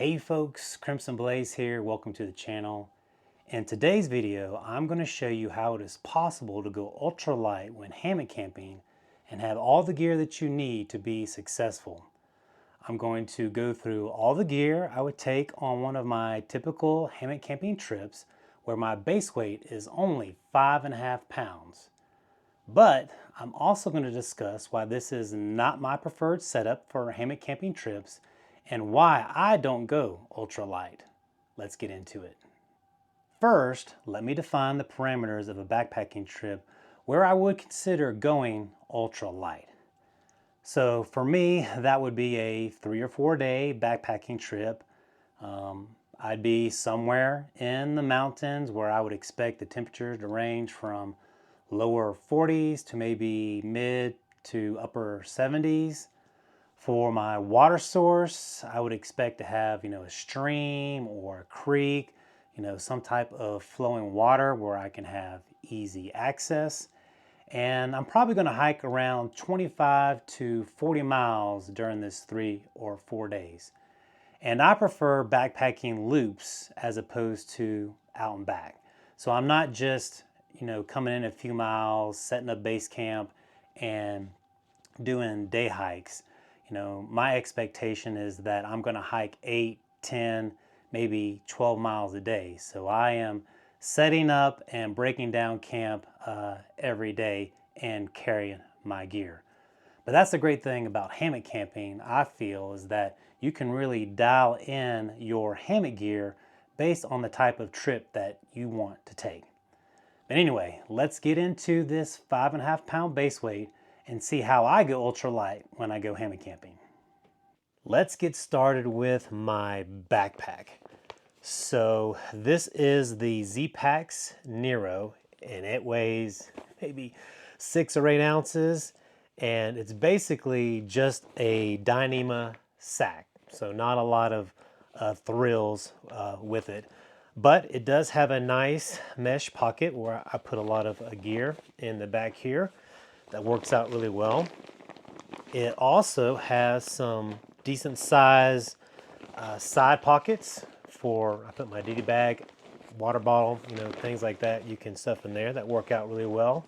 Hey folks, Crimson Blaze here. Welcome to the channel. In today's video, I'm going to show you how it is possible to go ultralight when hammock camping and have all the gear that you need to be successful. I'm going to go through all the gear I would take on one of my typical hammock camping trips where my base weight is only 5.5 pounds. But I'm also going to discuss why this is not my preferred setup for hammock camping trips and why I don't go ultralight. Let's get into it. First, let me define the parameters of a backpacking trip where I would consider going ultralight. So for me, that would be a 3 or 4 day backpacking trip. I'd be somewhere in the mountains where I would expect the temperatures to range from lower 40s to maybe mid to upper 70s. For my water source, I would expect to have, a stream or a creek, some type of flowing water where I can have easy access. And I'm probably going to hike around 25 to 40 miles during this 3 or 4 days. And I prefer backpacking loops as opposed to out and back. So I'm not just, coming in a few miles, setting up base camp and doing day hikes. My expectation is that I'm going to hike 8, 10, maybe 12 miles a day. So I am setting up and breaking down camp every day and carrying my gear. But that's the great thing about hammock camping, I feel, is that you can really dial in your hammock gear based on the type of trip that you want to take. But anyway, let's get into this 5.5 pound base weight and see how I go ultralight when I go hammock camping. Let's get started with my backpack. So this is the Z-Packs Nero, and it weighs maybe 6 or 8 ounces, and it's basically just a Dyneema sack. So not a lot of thrills with it. But it does have a nice mesh pocket where I put a lot of gear in the back here. That works out really well. It also has some decent size side pockets for, I put my DD bag, water bottle, things like that. You can stuff in there that work out really well.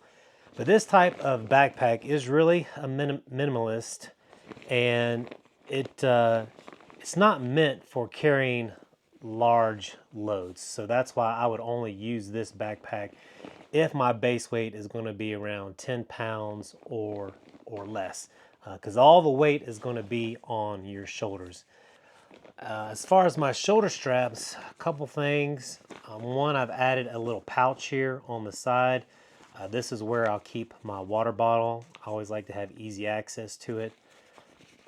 But this type of backpack is really a minimalist, and it's not meant for carrying large loads. So that's why I would only use this backpack if my base weight is going to be around 10 pounds or less, because all the weight is going to be on your shoulders. As far as my shoulder straps, a couple things. One, I've added a little pouch here on the side. This is where I'll keep my water bottle. I always like to have easy access to it.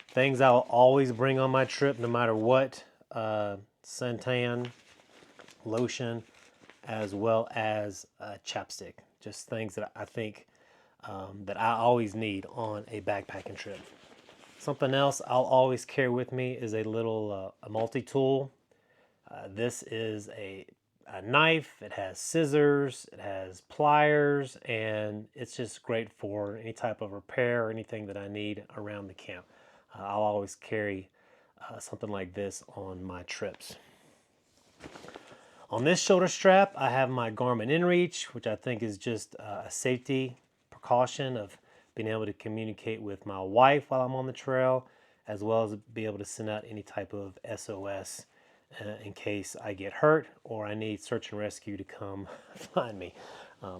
Things I'll always bring on my trip, no matter what, suntan, lotion, as well as chapstick. Just things that I think that I always need on a backpacking trip. Something else I'll always carry with me is a little a multi-tool. This is a knife. It has scissors, it has pliers, and it's just great for any type of repair or anything that I need around the camp. I'll always carry something like this on my trips. On this shoulder strap, I have my Garmin InReach, which I think is just a safety precaution of being able to communicate with my wife while I'm on the trail, as well as be able to send out any type of SOS in case I get hurt or I need search and rescue to come find me.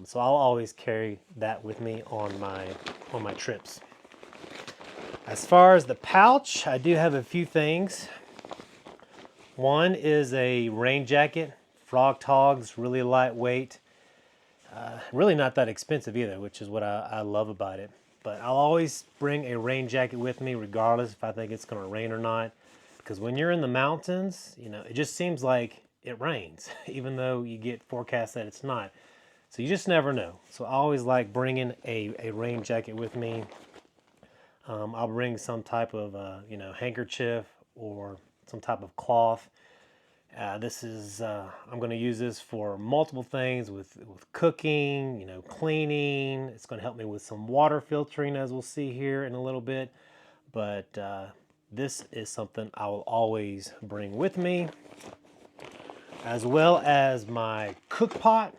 So I'll always carry that with me on my trips. As far as the pouch, I do have a few things. One is a rain jacket, Frog Togs, really lightweight. Really not that expensive either, which is what I love about it. But I'll always bring a rain jacket with me regardless if I think it's going to rain or not. Because when you're in the mountains, it just seems like it rains, even though you get forecasts that it's not. So you just never know. So I always like bringing a rain jacket with me. I'll bring some type of handkerchief or some type of cloth. This is I'm going to use this for multiple things with cooking, cleaning. It's going to help me with some water filtering, as we'll see here in a little bit. But this is something I will always bring with me, as well as my cook pot.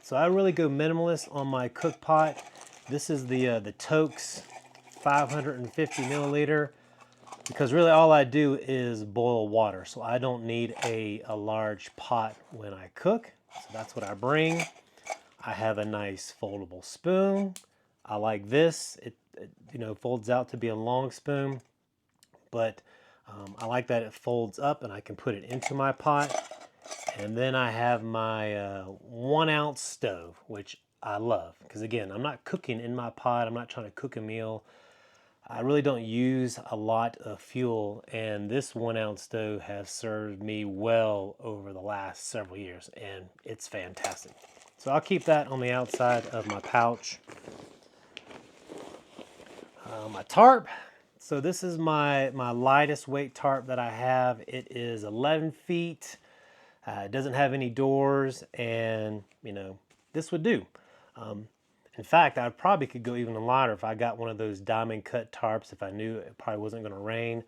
So I really go minimalist on my cook pot. This is the Tokes 550 milliliter, because really all I do is boil water. So I don't need a large pot when I cook. So that's what I bring. I have a nice foldable spoon. I like this. It folds out to be a long spoon, but I like that it folds up and I can put it into my pot. And then I have my 1 ounce stove, which I love, because again, I'm not cooking in my pot. I'm not trying to cook a meal. I really don't use a lot of fuel, and this 1 ounce stove has served me well over the last several years, and it's fantastic. So I'll keep that on the outside of my pouch. My tarp. So this is my lightest weight tarp that I have. It is 11 feet. It doesn't have any doors, and this would do. In fact, I probably could go even lighter if I got one of those diamond cut tarps, if I knew it probably wasn't going to rain.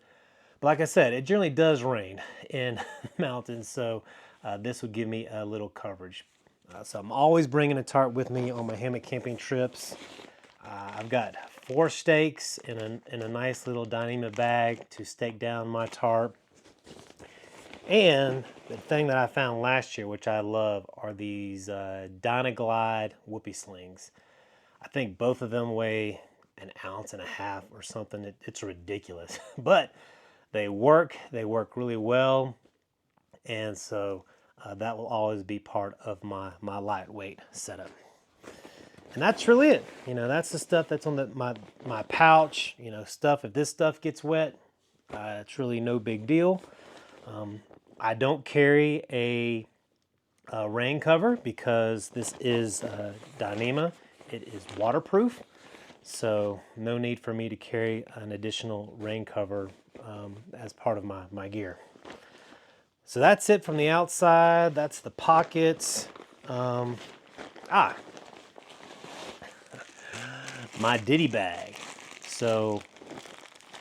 But like I said, it generally does rain in mountains, so this would give me a little coverage. So I'm always bringing a tarp with me on my hammock camping trips. I've got 4 stakes in a nice little Dyneema bag to stake down my tarp. And the thing that I found last year, which I love, are these Dynaglide whoopee slings. I think both of them weigh 1.5 ounces or something. It's ridiculous, but they work really well. And so that will always be part of my lightweight setup. And that's really it. That's the stuff that's on my pouch. Stuff, if this stuff gets wet, it's really no big deal. I don't carry a rain cover because this is Dyneema. It is waterproof, so no need for me to carry an additional rain cover as part of my gear. So that's it from the outside. That's the pockets. My ditty bag. So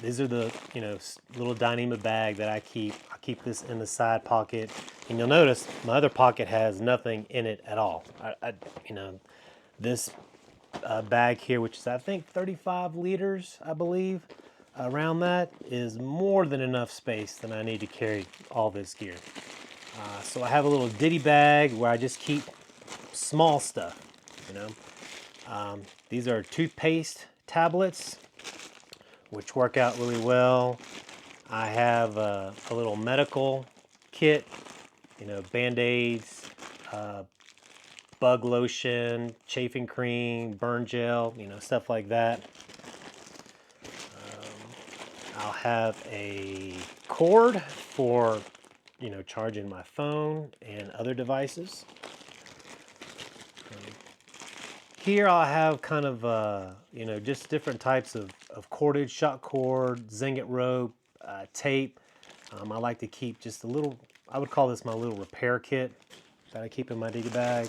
these are the little Dyneema bag that I keep. I keep this in the side pocket, and you'll notice my other pocket has nothing in it at all. This bag here, which is I think 35 liters, I believe, around that, is more than enough space that I need to carry all this gear. So I have a little ditty bag where I just keep small stuff. These are toothpaste tablets, which work out really well. I have a little medical kit, Band-Aids, bug lotion, chafing cream, burn gel, stuff like that. I'll have a cord for, charging my phone and other devices. Here I'll have kind of, just different types of cordage, shot cord, zinget rope, tape. I like to keep just a little, I would call this my little repair kit that I keep in my diggy bag.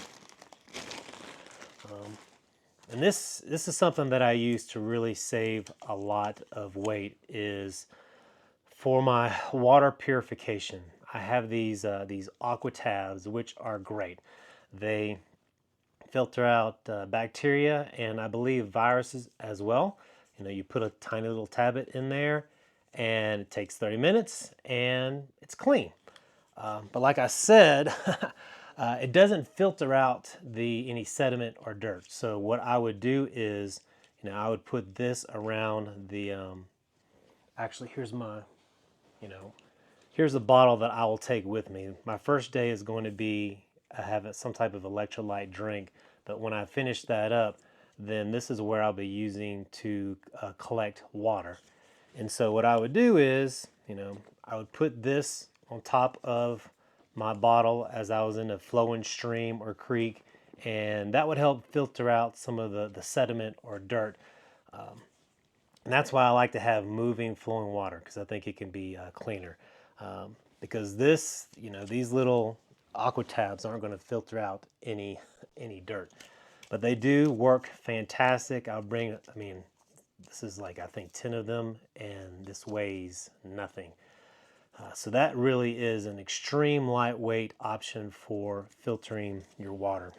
And this is something that I use to really save a lot of weight, is for my water purification. I have these aqua tabs, which are great. They filter out bacteria and I believe viruses as well. You put a tiny little tablet in there and it takes 30 minutes and it's clean. But like I said, it doesn't filter out any sediment or dirt. So what I would do is, I would put this around the, actually here's my, here's the bottle that I will take with me. My first day is going to be have some type of electrolyte drink, but when I finish that up, then this is where I'll be using to collect water. And so what I would do is, I would put this on top of my bottle as I was in a flowing stream or creek, and that would help filter out some of the sediment or dirt. And that's why I like to have moving, flowing water, because I think it can be cleaner. Because this, these little aqua tabs aren't going to filter out any dirt, but they do work fantastic. This is like, I think, 10 of them, and this weighs nothing. So that really is an extreme lightweight option for filtering your water.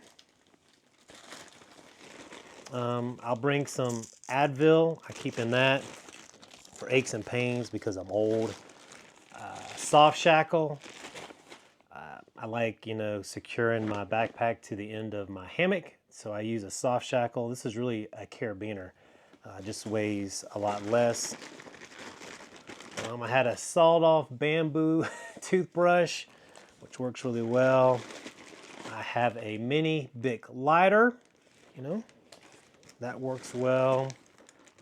I'll bring some Advil. I keep in that for aches and pains because I'm old. Soft shackle. I like, securing my backpack to the end of my hammock, so I use a soft shackle. This is really a carabiner. Just weighs a lot less. I had a sawed-off bamboo toothbrush, which works really well. I have a mini Bic lighter, that works well.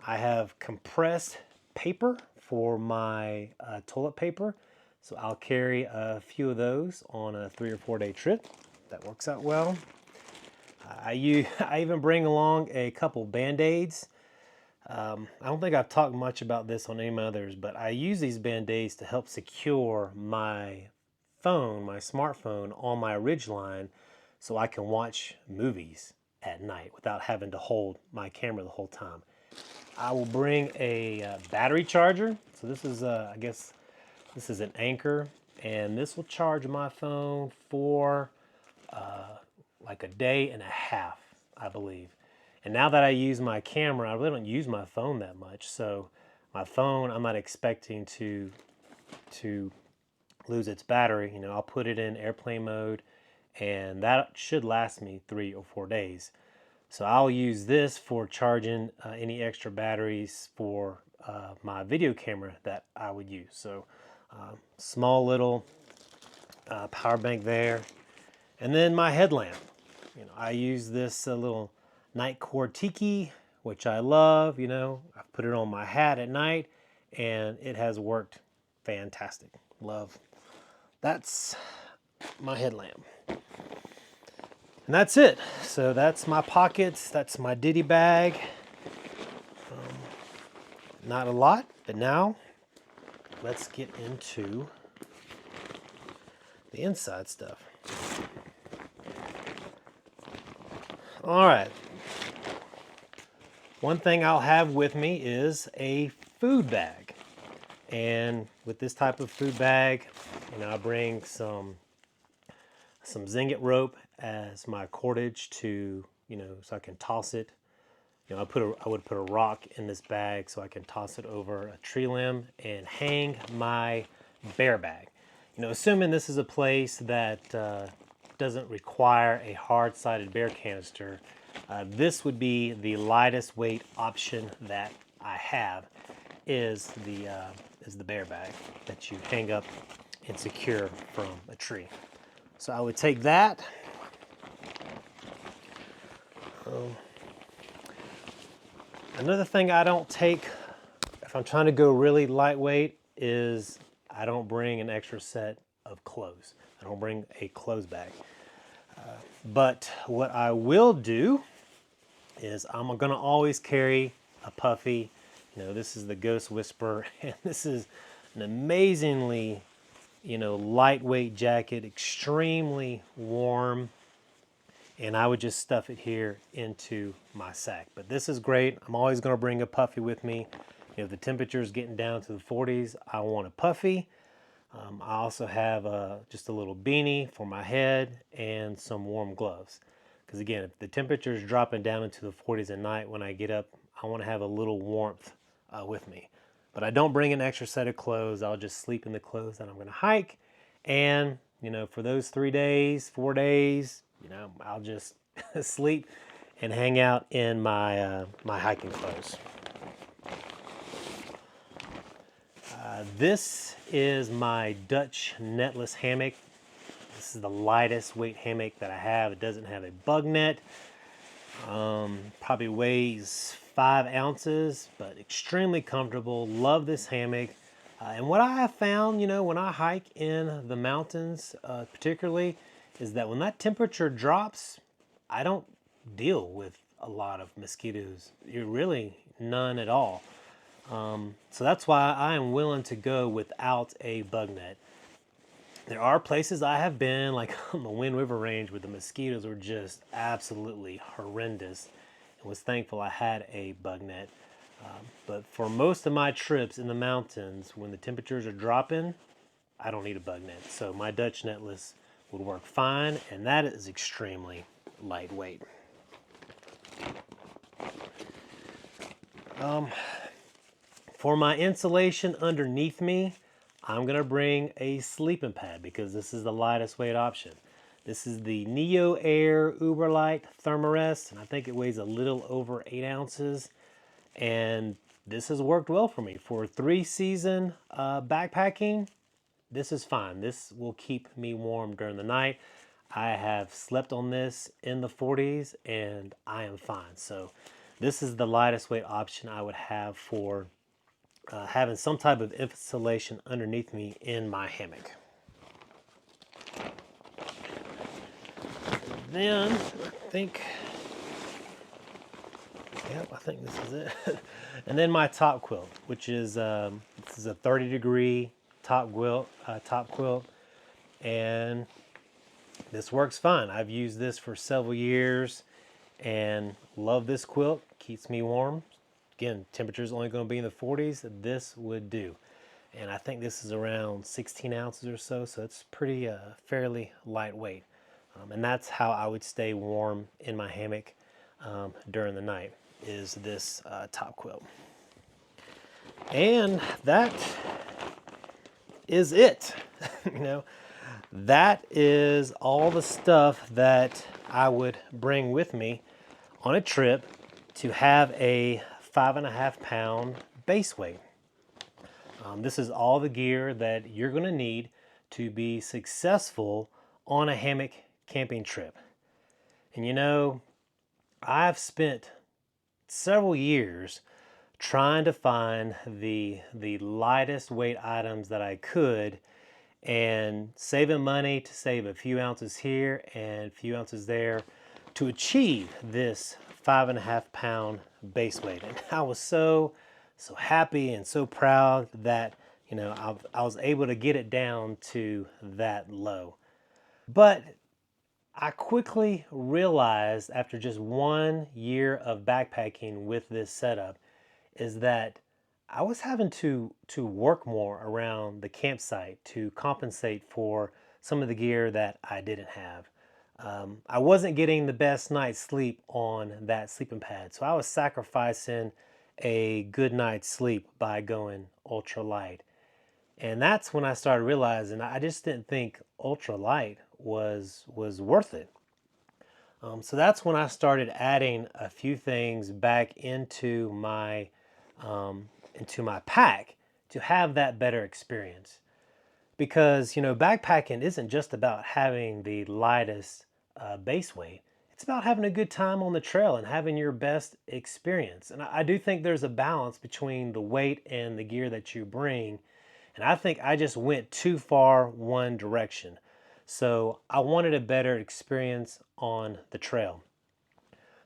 I have compressed paper for my toilet paper, so I'll carry a few of those on a 3 or 4 day trip. That works out well. I even bring along a couple Band-Aids. I don't think I've talked much about this on any of my others, but I use these Band-Aids to help secure my phone, my smartphone, on my ridgeline so I can watch movies at night without having to hold my camera the whole time. I will bring a battery charger. So this is, I guess, this is an Anchor, and this will charge my phone for like a day and a half, I believe. And now that I use my camera, I really don't use my phone that much. So my phone, I'm not expecting to lose its battery. I'll put it in airplane mode, and that should last me 3 or 4 days. So I'll use this for charging any extra batteries for my video camera that I would use. So small little power bank there. And then my headlamp. I use this little Nightcore Tiki, which I love. I put it on my hat at night, and it has worked fantastic. Love. That's my headlamp. And that's it. So that's my pockets. That's my ditty bag. Not a lot, but now let's get into the inside stuff. All right. One thing I'll have with me is a food bag. And with this type of food bag, I bring some Zingit rope as my cordage to, so I can toss it. I would put a rock in this bag so I can toss it over a tree limb and hang my bear bag. Assuming this is a place that doesn't require a hard-sided bear canister, this would be the lightest weight option that I have. Is the bear bag that you hang up and secure from a tree. So I would take that. Another thing I don't take if I'm trying to go really lightweight is I don't bring an extra set of clothes. I don't bring a clothes bag. But what I will do is I'm gonna always carry a puffy. This is the Ghost Whisperer, and this is an amazingly, lightweight jacket, extremely warm, and I would just stuff it here into my sack. But this is great. I'm always going to bring a puffy with me. If the temperature is getting down to the 40s, I want a puffy. I also have just a little beanie for my head and some warm gloves. Because again, if the temperature is dropping down into the 40s at night when I get up, I want to have a little warmth with me. But I don't bring an extra set of clothes. I'll just sleep in the clothes that I'm going to hike. And, for those 3 days, 4 days, I'll just sleep and hang out in my, my hiking clothes. This is my Dutch netless hammock. This is the lightest weight hammock that I have. It doesn't have a bug net. Probably weighs 5 ounces, but extremely comfortable. Love this hammock. And what I have found, when I hike in the mountains, particularly, is that when that temperature drops, I don't deal with a lot of mosquitoes. You're really none at all. So that's why I am willing to go without a bug net. There are places I have been, like on the Wind River Range, where the mosquitoes were just absolutely horrendous, and was thankful I had a bug net. But for most of my trips in the mountains, when the temperatures are dropping, I don't need a bug net. So my Dutch netless would work fine, and that is extremely lightweight. For my insulation underneath me, I'm gonna bring a sleeping pad because this is the lightest weight option. This is the Neo Air Uberlight Thermarest, and I think it weighs a little over 8 ounces. And this has worked well for me. For 3-season backpacking, this is fine. This will keep me warm during the night. I have slept on this in the 40s and I am fine. So this is the lightest weight option I would have for having some type of insulation underneath me in my hammock. Then I think this is it. And then my top quilt, which is this is a 30-degree top quilt, and this works fine. I've used this for several years and love this quilt. Keeps me warm. Again, temperature is only going to be in the 40s. This would do. And I think this is around 16 ounces or so, so it's pretty fairly lightweight. And that's how I would stay warm in my hammock during the night, is this top quilt. And that is it. You know, that is all the stuff that I would bring with me on a trip to have a 5.5-pound base weight. This is all the gear that you're going to need to be successful on a hammock camping trip. And you know, I've spent several years trying to find the lightest weight items that I could, and saving money to save a few ounces here and a few ounces there to achieve this 5.5-pound base weight. And I was so happy and so proud that, you know, I was able to get it down to that low. But I quickly realized after just 1 year of backpacking with this setup is that I was having to work more around the campsite to compensate for some of the gear that I didn't have. I wasn't getting the best night's sleep on that sleeping pad, so I was sacrificing a good night's sleep by going ultralight. And that's when I started realizing I just didn't think ultralight was worth it. So that's when I started adding a few things back into my pack to have that better experience. Because, you know, backpacking isn't just about having the lightest base weight. It's about having a good time on the trail and having your best experience. And I do think there's a balance between the weight and the gear that you bring. And I think I just went too far one direction. So I wanted a better experience on the trail.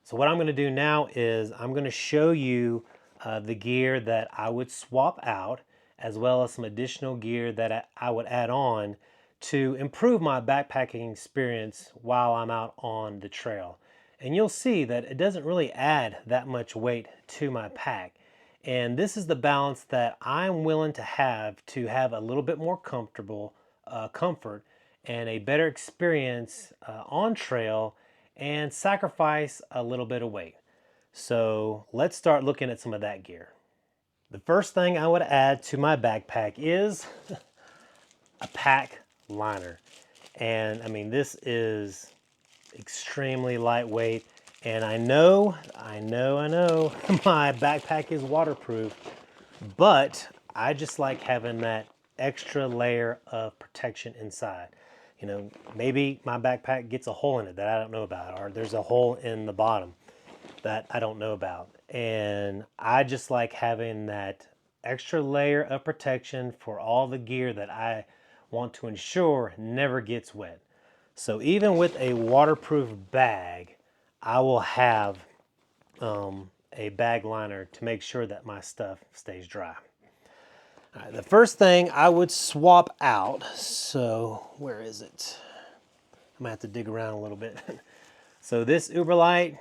So what I'm going to do now is I'm going to show you the gear that I would swap out, as well as some additional gear that I would add on to improve my backpacking experience while I'm out on the trail. And you'll see that it doesn't really add that much weight to my pack. And this is the balance that I'm willing to have a little bit more comfort and a better experience on trail, and sacrifice a little bit of weight. So let's start looking at some of that gear. The first thing I would add to my backpack is a pack liner. And I mean, this is extremely lightweight. And I know my backpack is waterproof, but I just like having that extra layer of protection inside. You know, maybe my backpack gets a hole in it that I don't know about, or there's a hole in the bottom that I don't know about. And I just like having that extra layer of protection for all the gear that I want to ensure never gets wet. So even with a waterproof bag, I will have a bag liner to make sure that my stuff stays dry. All right, the first thing I would swap out, so where is it? I'm gonna have to dig around a little bit. So this Uberlight,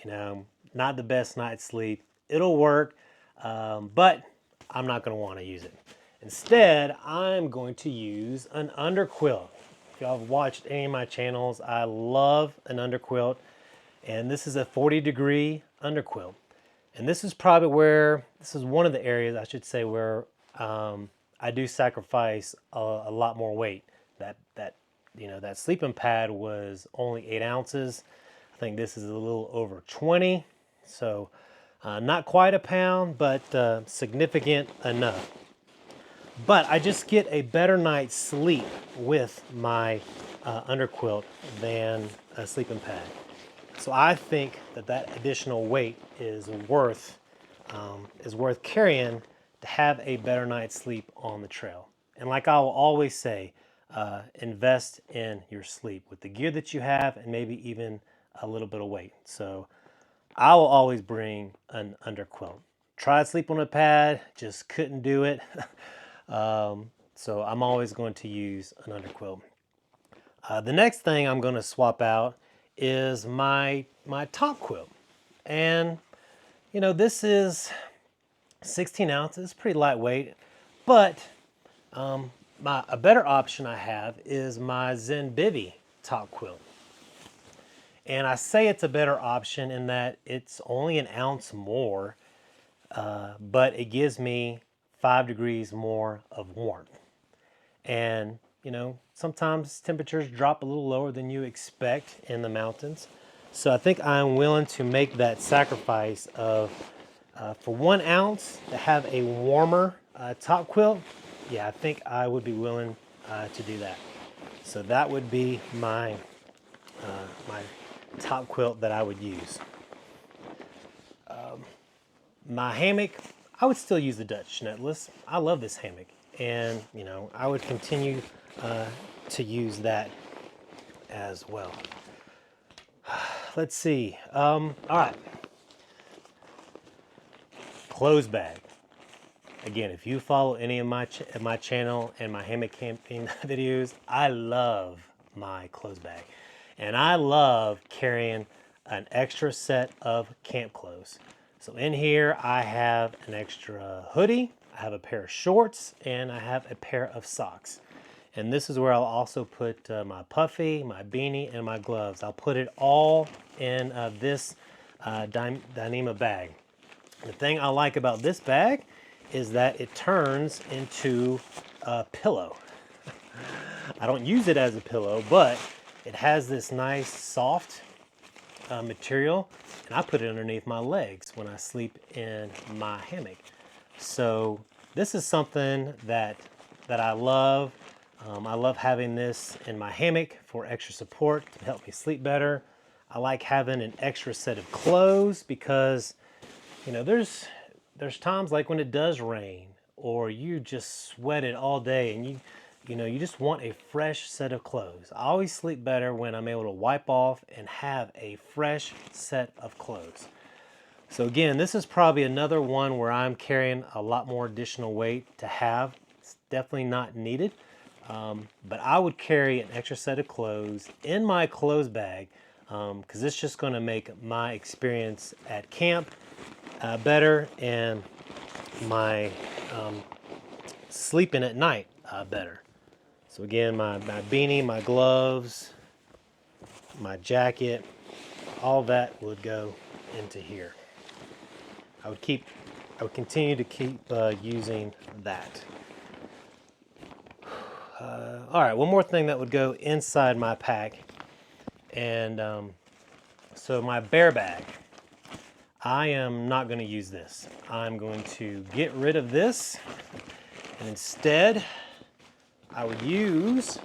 you know, not the best night's sleep. It'll work, but I'm not going to want to use it. Instead, I'm going to use an underquilt. If y'all have watched any of my channels, I love an underquilt, and this is a 40-degree underquilt. And this is probably this is one of the areas, I should say, where I do sacrifice a lot more weight. That sleeping pad was only 8 ounces. I think this is a little over 20. So not quite a pound, but significant enough. But I just get a better night's sleep with my underquilt than a sleeping pad. So I think that additional weight is worth carrying to have a better night's sleep on the trail. And like I will always say, invest in your sleep with the gear that you have and maybe even a little bit of weight. So I will always bring an underquilt. Tried sleep on a pad, just couldn't do it. So I'm always going to use an underquilt. The next thing I'm going to swap out is my top quilt. And this is 16 ounces, pretty lightweight, but a better option I have is my Zen Bivy top quilt. And I say it's a better option in that it's only an ounce more, but it gives me 5 degrees more of warmth. And sometimes temperatures drop a little lower than you expect in the mountains. So I think I'm willing to make that sacrifice of, for 1 ounce, to have a warmer top quilt. Yeah, I think I would be willing to do that. So that would be my top quilt that I would use. My hammock, I would still use the Dutch Netless. I love this hammock, and I would continue to use that as well. Let's see. All right. Clothes bag. Again, if you follow any of my channel and my hammock camping videos, I love my clothes bag. And I love carrying an extra set of camp clothes. So in here I have an extra hoodie, I have a pair of shorts, and I have a pair of socks. And this is where I'll also put my puffy, my beanie, and my gloves. I'll put it all in this Dyneema bag. The thing I like about this bag is that it turns into a pillow. I don't use it as a pillow, but it has this nice soft material, and I put it underneath my legs when I sleep in my hammock. So this is something that I love. I love having this in my hammock for extra support to help me sleep better. I like having an extra set of clothes because there's times like when it does rain or you just sweated all day and you just want a fresh set of clothes. I always sleep better when I'm able to wipe off and have a fresh set of clothes. So again, this is probably another one where I'm carrying a lot more additional weight to have. It's definitely not needed, but I would carry an extra set of clothes in my clothes bag because it's just going to make my experience at camp better and my sleeping at night better. So again, my beanie, my gloves, my jacket, all that would go into here. I would continue to keep using that. All right, one more thing that would go inside my pack, and so my bear bag. I am not going to use this. I'm going to get rid of this, and instead I would use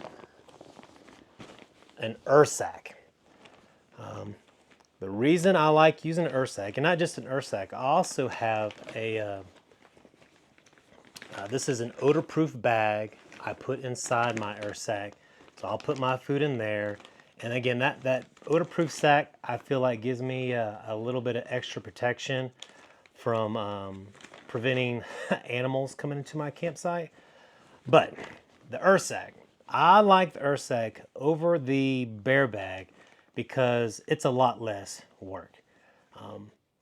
an Ursack. The reason I like using an Ursack, and not just an Ursack, I also have a, this is an odor-proof bag I put inside my Ursack. So I'll put my food in there. And again, that odor-proof sack, I feel like gives me a little bit of extra protection from preventing animals coming into my campsite. But the Ursack, I like the Ursack over the bear bag because it's a lot less work.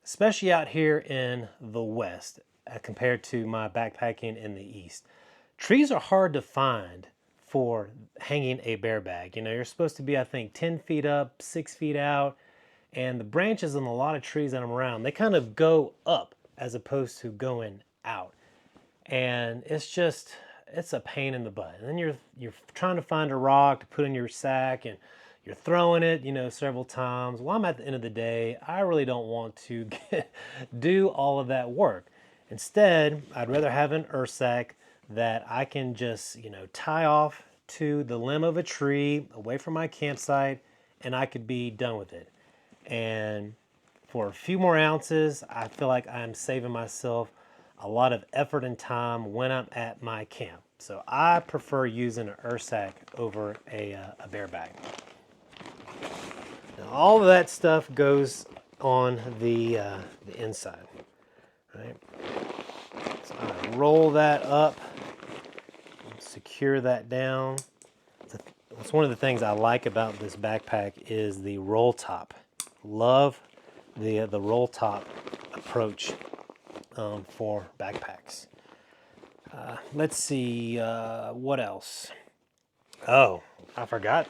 Especially out here in the West. compared to my backpacking in the East. Trees are hard to find for hanging a bear bag. You know, you're supposed to be, I think, 10 feet up, 6 feet out, and the branches on a lot of trees that I'm around, they kind of go up as opposed to going out. And it's a pain in the butt. And then you're trying to find a rock to put in your sack, and you're throwing it, you know, several times. Well, I'm at the end of the day, I really don't want to do all of that work. Instead, I'd rather have an earth sack that I can just, you know, tie off to the limb of a tree away from my campsite, and I could be done with it. And for a few more ounces, I feel like I'm saving myself a lot of effort and time when I'm at my camp. So I prefer using an earth sack over a bear bag. Now, all of that stuff goes on the inside, right? So I roll that up, secure that down. It's one of the things I like about this backpack is the roll top. Love the roll top approach for backpacks. Let's see, what else? Oh, I forgot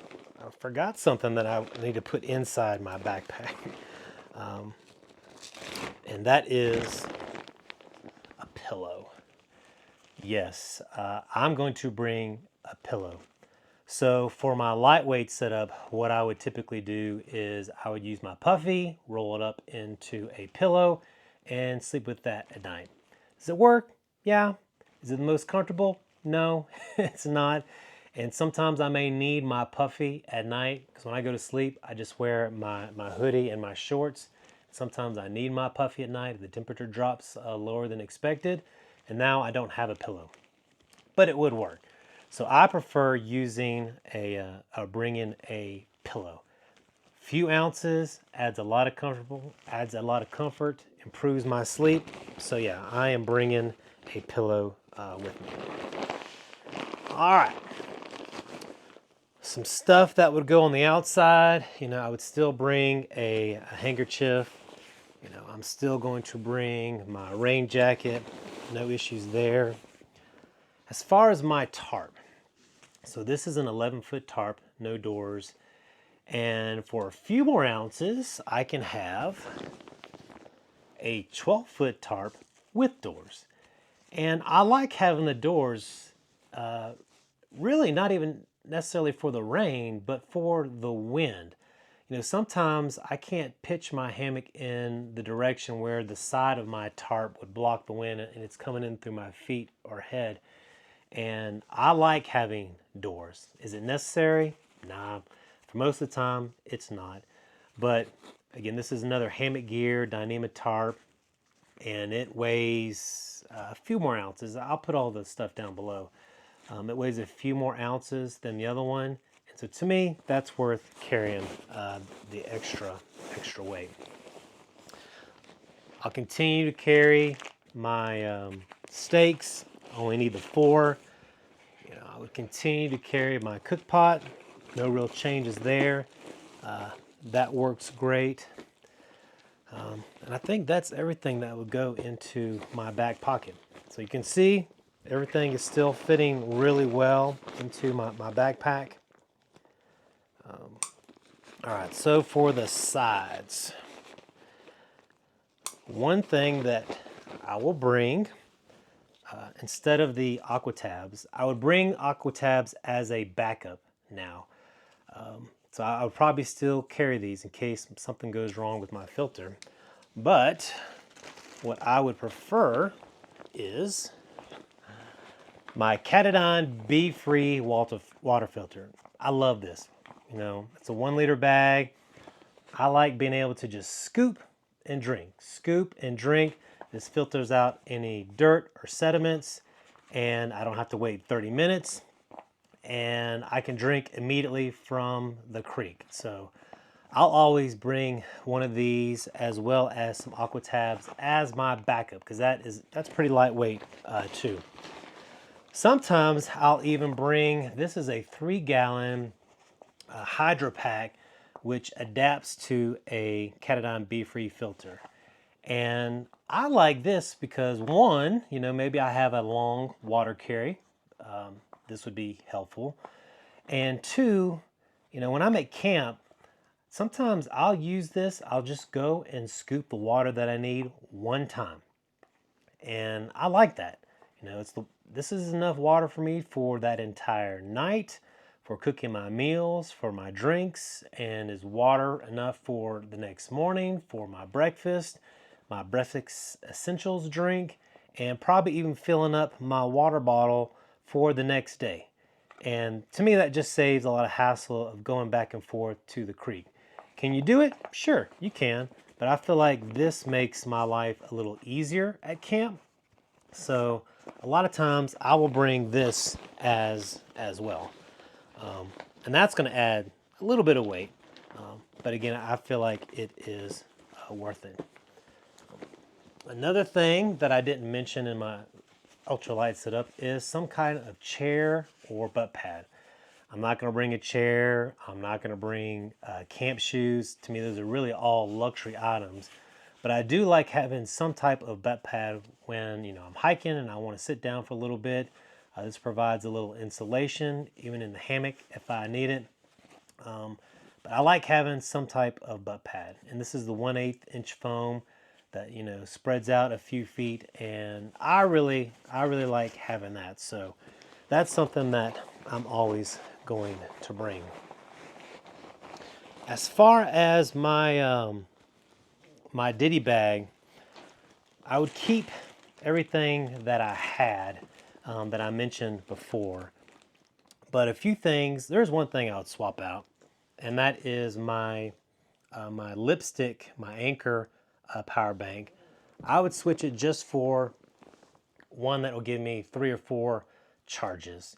something that I need to put inside my backpack. And that is a pillow. Yes, I'm going to bring a pillow. So for my lightweight setup, what I would typically do is I would use my puffy, roll it up into a pillow, and sleep with that at night. Does it work? Yeah. Is it the most comfortable? No, it's not. And sometimes I may need my puffy at night because when I go to sleep, I just wear my hoodie and my shorts. Sometimes I need my puffy at night if the temperature drops lower than expected. And now I don't have a pillow, but it would work. So I prefer using bringing a pillow. Few ounces adds a lot of comfort, improves my sleep. So yeah, I am bringing a pillow with me. All right. Some stuff that would go on the outside. You know, I would still bring a handkerchief. You know, I'm still going to bring my rain jacket. No issues there. As far as my tarp, so this is an 11-foot tarp, no doors. And for a few more ounces, I can have a 12-foot tarp with doors. And I like having the doors, really not even necessarily for the rain, but for the wind. You know, sometimes I can't pitch my hammock in the direction where the side of my tarp would block the wind and it's coming in through my feet or head. And I like having doors. Is it necessary? Nah. For most of the time, it's not. But again, this is another Hammock Gear Dyneema tarp, and it weighs a few more ounces. I'll put all the stuff down below. It weighs a few more ounces than the other one. And so to me, that's worth carrying the extra weight. I'll continue to carry my stakes. I only need the 4. You know, I would continue to carry my cook pot. No real changes there. That works great. And I think that's everything that would go into my back pocket. So you can see everything is still fitting really well into my backpack. All right, so for the sides, one thing that I will bring, instead of the aqua tabs, I would bring aqua tabs as a backup now. So I would probably still carry these in case something goes wrong with my filter. But what I would prefer is my Katadyn Be-Free water filter. I love this. You know, it's a 1-liter bag. I like being able to just scoop and drink. Scoop and drink. This filters out any dirt or sediments, and I don't have to wait 30 minutes. And I can drink immediately from the creek. So I'll always bring one of these as well as some aqua tabs as my backup, because that's pretty lightweight too. Sometimes I'll even bring, this is a 3-gallon Hydro Pack, which adapts to a Katadyn Be-Free filter. And I like this because one, maybe I have a long water carry. This would be helpful. And two, when I'm at camp, sometimes I'll use this. I'll just go and scoop the water that I need one time. And I like that. This is enough water for me for that entire night, for cooking my meals, for my drinks, and is water enough for the next morning, for my breakfast essentials drink, and probably even filling up my water bottle for the next day. And to me, that just saves a lot of hassle of going back and forth to the creek. Can you do it? Sure, you can. But I feel like this makes my life a little easier at camp. So a lot of times I will bring this as well. And that's going to add a little bit of weight. But again, I feel like it is worth it. Another thing that I didn't mention in my ultralight setup is some kind of chair or butt pad. I'm not going to bring a chair. I'm not going to bring camp shoes. To me, those are really all luxury items. But I do like having some type of butt pad when I'm hiking and I want to sit down for a little bit. This provides a little insulation, even in the hammock if I need it. But I like having some type of butt pad. And this is the 1/8 inch foam that spreads out a few feet, and I really like having that. So that's something that I'm always going to bring. As far as my my ditty bag, I would keep everything that I had that I mentioned before. But a few things, there's one thing I would swap out, and that is my lipstick, my Anchor power bank. I would switch it just for one that will give me 3 or 4 charges.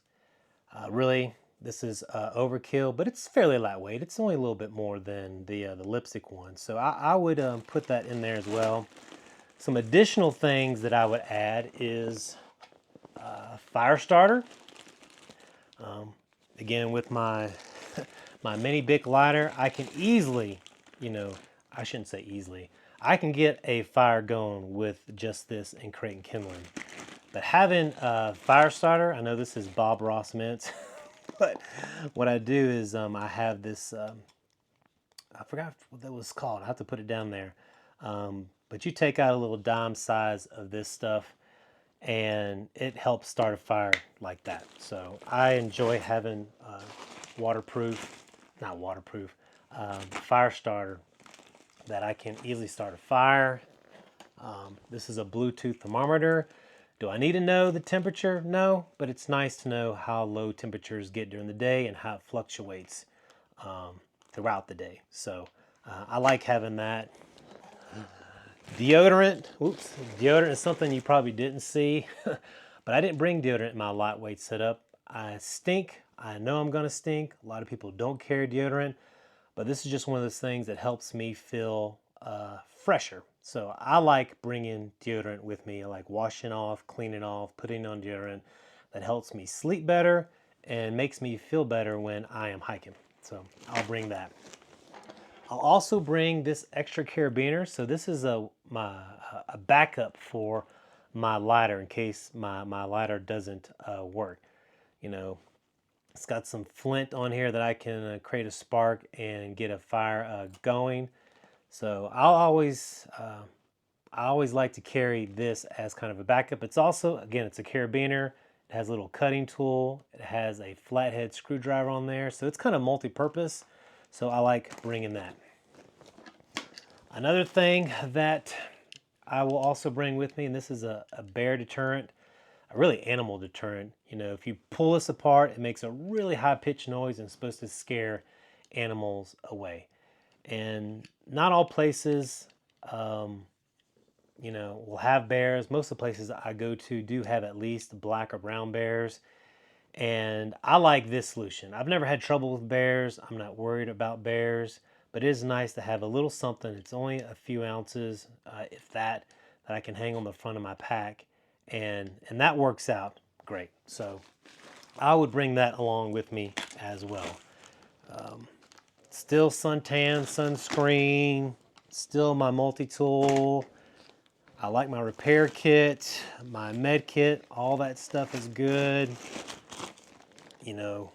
Really, this is overkill, but it's fairly lightweight. It's only a little bit more than the lipstick one. So I would put that in there as well. Some additional things that I would add is fire starter. Again, with my my mini Bic lighter, I can easily, I shouldn't say easily, I can get a fire going with just this and creating kindling. But having a fire starter, I know this is Bob Ross mints, but what I do is I have this, I forgot what that was called. I have to put it down there. But you take out a little dime size of this stuff and it helps start a fire like that. So I enjoy having fire starter that I can easily start a fire. This is a Bluetooth thermometer. Do I need to know the temperature? No, but it's nice to know how low temperatures get during the day and how it fluctuates throughout the day. So I like having that. Deodorant. Deodorant is something you probably didn't see, but I didn't bring deodorant in my lightweight setup. I stink. I know I'm going to stink. A lot of people don't carry deodorant, but this is just one of those things that helps me feel fresher. So I like bringing deodorant with me. I like washing off, cleaning off, putting on deodorant. That helps me sleep better and makes me feel better when I am hiking. So I'll bring that. I'll also bring this extra carabiner. So this is a backup for my lighter in case my lighter doesn't work. It's got some flint on here that I can create a spark and get a fire going. So I always like to carry this as kind of a backup. It's also, again, it's a carabiner. It has a little cutting tool. It has a flathead screwdriver on there. So it's kind of multi-purpose. So I like bringing that. Another thing that I will also bring with me, and this is a bear deterrent, a really animal deterrent. If you pull this apart, it makes a really high-pitched noise and it's supposed to scare animals away. And not all places, will have bears. Most of the places I go to do have at least black or brown bears. And I like this solution. I've never had trouble with bears. I'm not worried about bears, but it is nice to have a little something. It's only a few ounces, if that I can hang on the front of my pack. And that works out great. So I would bring that along with me as well. Still suntan, sunscreen, still my multi-tool. I like my repair kit, my med kit, all that stuff is good. You know,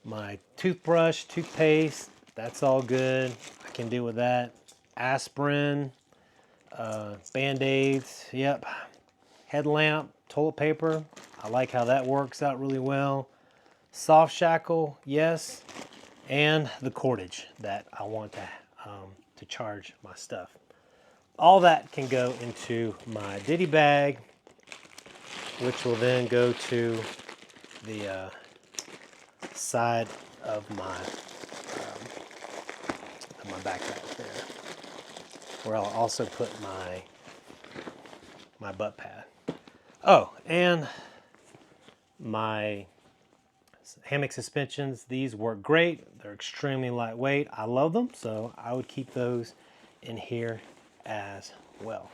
my toothbrush, toothpaste, that's all good. I can deal with that. Aspirin, Band-Aids, yep. Headlamp, toilet paper, I like how that works out really well. Soft shackle, yes. And the cordage that I want to charge my stuff. All that can go into my ditty bag, which will then go to the side of my backpack there, where I'll also put my butt pad. Oh, and my hammock suspensions. These work great. They're extremely lightweight. I love them, so I would keep those in here as well.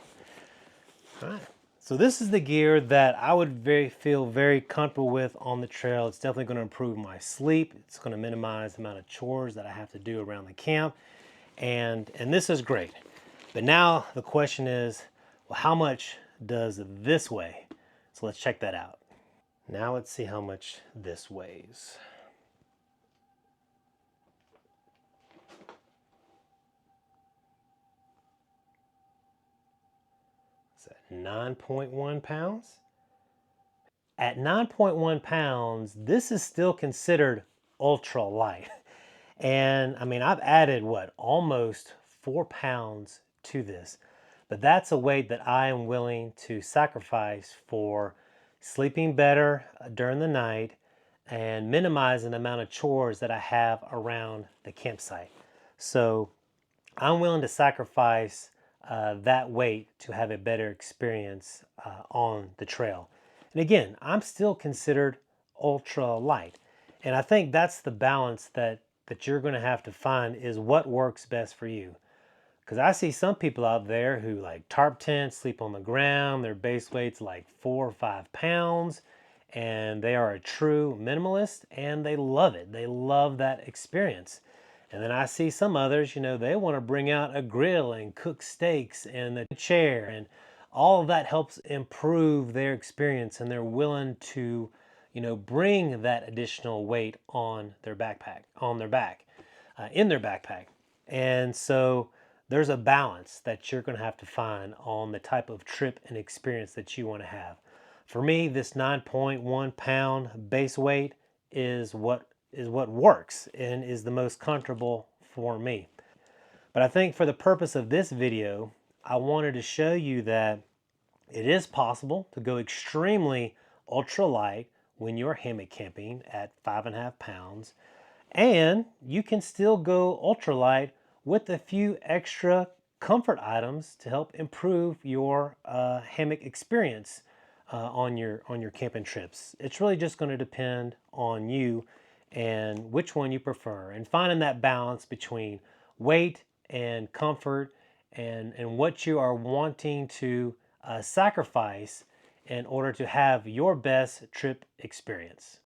All right. So this is the gear that I would feel very comfortable with on the trail. It's definitely going to improve my sleep. It's going to minimize the amount of chores that I have to do around the camp. And this is great. But now the question is, well, how much does this weigh? So let's check that out. Now let's see how much this weighs. It's at 9.1 pounds. At 9.1 pounds, this is still considered ultra light. And I mean, I've added what, almost 4 pounds to this. But that's a weight that I am willing to sacrifice for sleeping better during the night and minimizing the amount of chores that I have around the campsite. So I'm willing to sacrifice that weight to have a better experience on the trail. And again, I'm still considered ultra light. And I think that's the balance that you're going to have to find, is what works best for you. Because I see some people out there who like tarp tents, sleep on the ground, their base weight's like 4 or 5 pounds, and they are a true minimalist and they love it. They love that experience. And then I see some others, you know, they want to bring out a grill and cook steaks and a chair, and all of that helps improve their experience, and they're willing to, you know, bring that additional weight on their backpack, on their back, in their backpack. And so there's a balance that you're going to have to find on the type of trip and experience that you want to have. For me, this 9.1 pound base weight is what works and is the most comfortable for me. But I think for the purpose of this video, I wanted to show you that it is possible to go extremely ultralight when you're hammock camping at 5.5 pounds, and you can still go ultralight with a few extra comfort items to help improve your hammock experience on your camping trips. It's really just going to depend on you and which one you prefer, and finding that balance between weight and comfort, and what you are wanting to sacrifice in order to have your best trip experience.